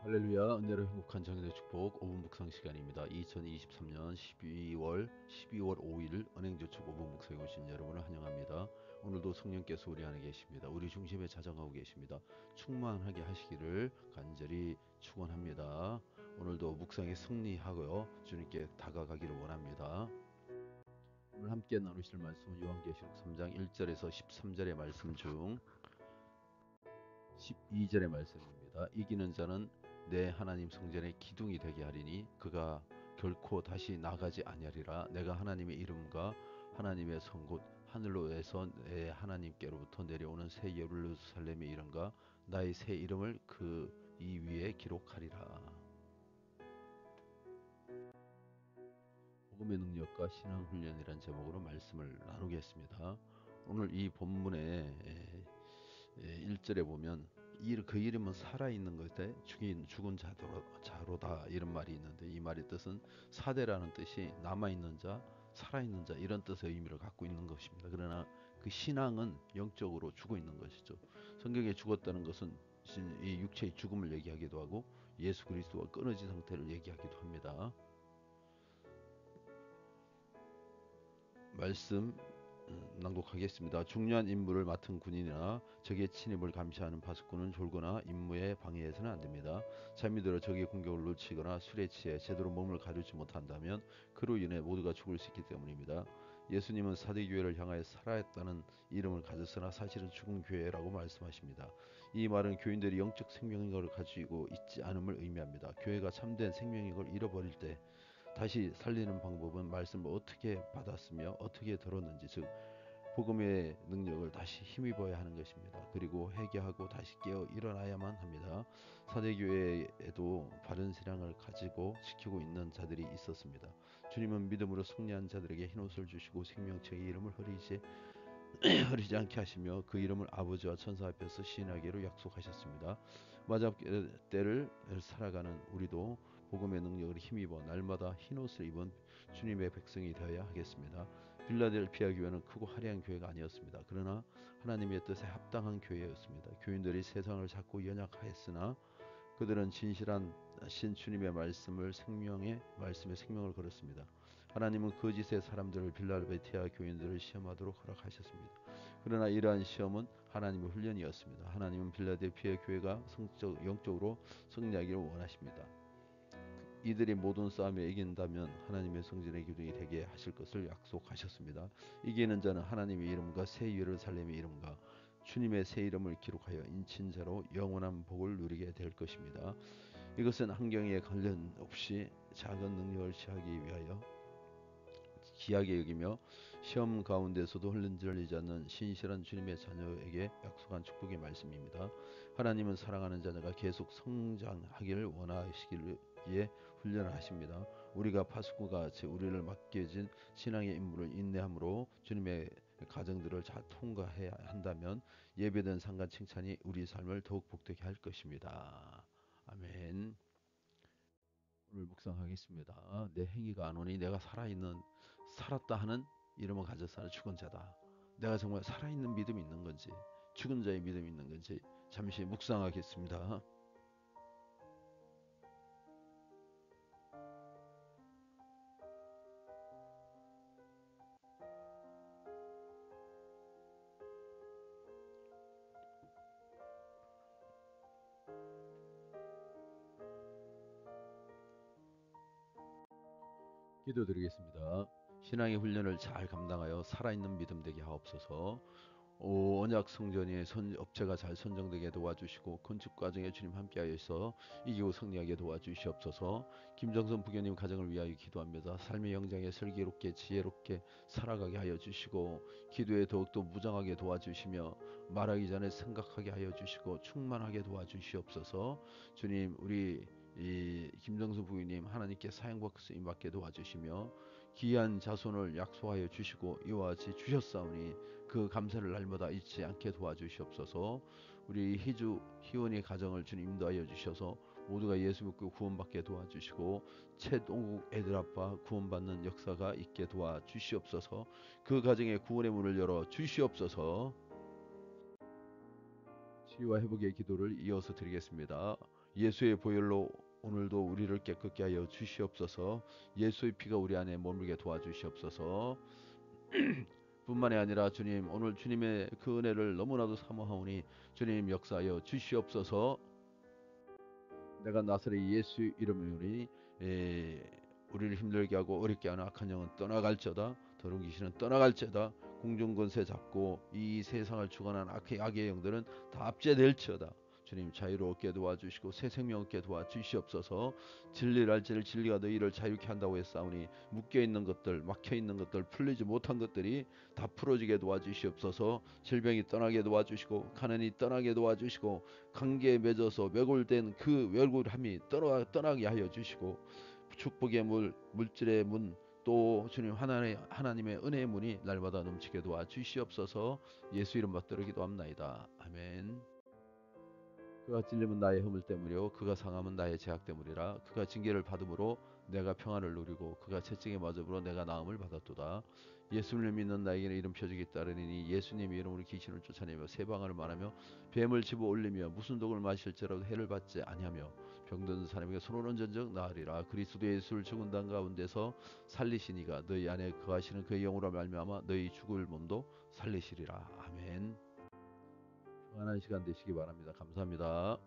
할렐루야, 은혜로 행복한 정인의 축복 5분 묵상 시간입니다. 2023년 12월 5일 은행저축 5분 묵상에 오신 여러분을 환영합니다. 오늘도 성령께서 우리 안에 계십니다. 우리 중심에 자정하고 계십니다. 충만하게 하시기를 간절히 축원합니다. 오늘도 묵상에 승리하고요, 주님께 다가가기를 원합니다. 오늘 함께 나누실 말씀은 요한계시록 3장 1절에서 13절의 말씀 중 12절의 말씀입니다. 이기는 자는 내 하나님 성전의 기둥이 되게 하리니 그가 결코 다시 나가지 아니하리라. 내가 하나님의 이름과 하나님의 성 곧 하늘로에서 내 하나님께로부터 내려오는 새 예루살렘의 이름과 나의 새 이름을 그 이 위에 기록하리라. 복음의 능력과 신앙 훈련이란 제목으로 말씀을 나누겠습니다. 오늘 이 본문의 1절에 보면 그 이름은 살아있는 것에 죽은 자로다 이런 말이 있는데, 이 말의 뜻은 사대라는 뜻이 남아있는 자, 살아있는 자 이런 뜻의 의미를 갖고 있는 것입니다. 그러나 그 신앙은 영적으로 죽어 있는 것이죠. 성경에 죽었다는 것은 이 육체의 죽음을 얘기하기도 하고 예수 그리스도와 끊어진 상태를 얘기하기도 합니다. 말씀 낭독하겠습니다. 중요한 임무를 맡은 군인이나 적의 침입을 감시하는 파수꾼은 졸거나 임무에 방해해서는 안 됩니다. 잠이 들어 적의 공격을 놓치거나 술에 취해 제대로 몸을 가누지 못한다면 그로 인해 모두가 죽을 수 있기 때문입니다. 예수님은 사대교회를 향하여 살아있다는 이름을 가졌으나 사실은 죽은 교회라고 말씀하십니다. 이 말은 교인들이 영적 생명력을 가지고 있지 않음을 의미합니다. 교회가 참된 생명력을 잃어버릴 때 다시 살리는 방법은 말씀을 어떻게 받았으며 어떻게 들었는지, 즉 복음의 능력을 다시 힘입어야 하는 것입니다. 그리고 회개하고 다시 깨어 일어나야만 합니다. 사대교회에도 바른 신앙을 가지고 지키고 있는 자들이 있었습니다. 주님은 믿음으로 승리한 자들에게 흰옷을 주시고 생명책의 이름을 흐리지 않게 하시며 그 이름을 아버지와 천사 앞에서 시인하기로 약속하셨습니다. 마지막 때를 살아가는 우리도 복음의 능력을 힘입어 날마다 흰옷을 입은 주님의 백성이 되어야 하겠습니다. 빌라델피아 교회는 크고 화려한 교회가 아니었습니다. 그러나 하나님의 뜻에 합당한 교회였습니다. 교인들이 세상을 자꾸 연약하였으나 그들은 진실한 신 주님의 말씀에 생명을 걸었습니다. 하나님은 거짓의 사람들을 빌라델피아 교인들을 시험하도록 허락하셨습니다. 그러나 이러한 시험은 하나님의 훈련이었습니다. 하나님은 빌라델피아 교회가 영적으로 승리하기를 원하십니다. 이들이 모든 싸움에 이긴다면 하나님의 성전의 기둥이 되게 하실 것을 약속하셨습니다. 이기는 자는 하나님의 이름과 새 예루살렘의 이름과 주님의 새 이름을 기록하여 인친 자로 영원한 복을 누리게 될 것입니다. 이것은 환경에 관련 없이 작은 능력을 취하기 위하여 귀하게 여기며 시험 가운데서도 흔들리지 않는 신실한 주님의 자녀에게 약속한 축복의 말씀입니다. 하나님은 사랑하는 자녀가 계속 성장하기를 원하시기에 훈련을 하십니다. 우리가 파수꾼과 같이 우리를 맡겨진 신앙의 임무를 인내함으로 주님의 가정들을 잘 통과해야 한다면 예배된 상관 칭찬이 우리 삶을 더욱 복되게 할 것입니다. 아멘. 오늘 묵상하겠습니다. 내 행위가 안 오니 내가 살았다 하는 이름을 가져서 죽은 자다. 내가 정말 살아있는 믿음이 있는 건지 죽은 자의 믿음이 있는 건지 잠시 묵상하겠습니다. 기도드리겠습니다. 신앙의 훈련을 잘 감당하여 살아있는 믿음 되게 하옵소서. 언약 성전의 업체가 잘 선정되게 도와주시고 건축 과정에 주님 함께하여서 이기고 승리하게 도와주시옵소서. 김정선 부교님 가정을 위하여 기도합니다. 삶의 영장에 슬기롭게 지혜롭게 살아가게 하여 주시고 기도에 더욱더 무장하게 도와주시며 말하기 전에 생각하게 하여 주시고 충만하게 도와주시옵소서. 주님, 우리 이 김정수 부인님 하나님께 사용받고 쓰임받게 도와주시며 귀한 자손을 약속하여 주시고 이와 같이 주셨사오니 그 감사를 날마다 잊지 않게 도와주시옵소서. 우리 희원이 가정을 주님 인도하여 주셔서 모두가 예수 믿고 구원받게 도와주시고 최동국 애들 아빠 구원받는 역사가 있게 도와주시옵소서. 그 가정에 구원의 문을 열어 주시옵소서. 치유와 회복의 기도를 이어서 드리겠습니다. 예수의 보혈로 오늘도 우리를 깨끗게 하여 주시옵소서. 예수의 피가 우리 안에 머물게 도와주시옵소서. 뿐만이 아니라 주님, 오늘 주님의 그 은혜를 너무나도 사모하오니 주님 역사하여 주시옵소서. 내가 나사렛 예수 이름으로 우리를 힘들게 하고 어렵게 하는 악한 영은 떠나갈지어다. 더러운 귀신은 떠나갈지어다. 공중권세 잡고 이 세상을 주관하는 악의 영들은 다 압제될지어다. 주님 자유롭게 도와주시고 새 생명 얻게 도와주시옵소서. 진리를 알지를 진리가 너희를 자유케 한다고 했사오니 묶여있는 것들, 막혀있는 것들, 풀리지 못한 것들이 다 풀어지게 도와주시옵소서. 질병이 떠나게 도와주시고 가난이 떠나게 도와주시고 관계에 맺어서 왜골된 그 왜골함이 떠나게 하여 주시고 축복의 물질의 문, 또 주님 하나님의 은혜의 문이 날마다 넘치게 도와주시옵소서. 예수 이름 받들어 기도합나이다. 아멘. 그가 찔림은 나의 허물 때문이요 그가 상함은 나의 죄악 때문이라. 그가 징계를 받음으로 내가 평안을 누리고 그가 채찍에 맞음으로 내가 나음을 받았도다. 예수를 믿는 나에게는 이런 표적이 따르니 예수님 이름으로 귀신을 쫓아내며 세방을 말하며 뱀을 집어 올리며 무슨 독을 마실지라도 해를 받지 아니하며 병든 사람에게 손을 얹은즉 나으리라. 그리스도 예수를 죽은 당 가운데서 살리시니가 너희 안에 거하시는 그의 영으로 말미암아 너희 죽을 몸도 살리시리라. 아멘. 평안한 시간 되시기 바랍니다. 감사합니다.